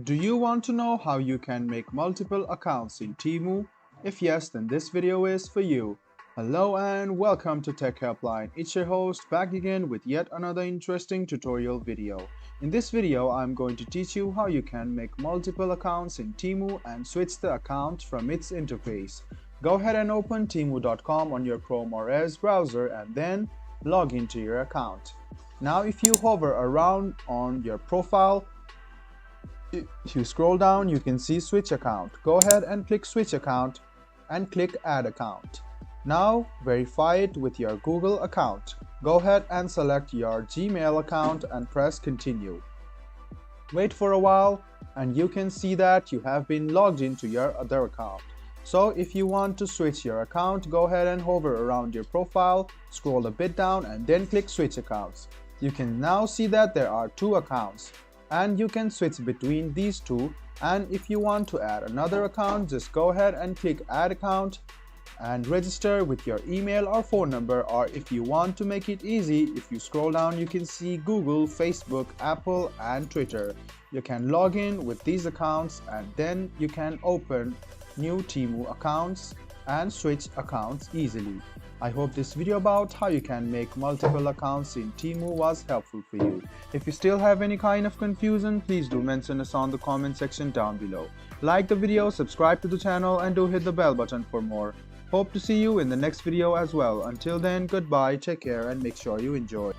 Do you want to know how you can make multiple accounts in Temu? If yes, then this video is for you. Hello and welcome to Tech Helpline. It's your host back again with yet another interesting tutorial video. In this video, I'm going to teach you how you can make multiple accounts in Temu and switch the account from its interface. Go ahead and open temu.com on your Chrome or Edge browser and then log into your account. Now if you hover around on your profile, if you scroll down, you can see Switch Account. Go ahead and click Switch Account and click Add Account. Now verify it with your Google account. Go ahead and select your Gmail account and press Continue. Wait for a while and you can see that you have been logged into your other account. So if you want to switch your account, go ahead and hover around your profile, scroll a bit down and then click Switch Accounts. You can now see that there are two accounts, and you can switch between these two. And if you want to add another account, just go ahead and click Add Account and register with your email or phone number. Or if you want to make it easy, if you scroll down, you can see Google, Facebook, Apple and Twitter. You can log in with these accounts and then you can open new Temu accounts and switch accounts easily. I hope this video about how you can make multiple accounts in Temu was helpful for you. If you still have any kind of confusion, please do mention us on the comment section down below. Like the video, subscribe to the channel and do hit the bell button for more. Hope to see you in the next video as well. Until then, goodbye, take care and make sure you enjoy.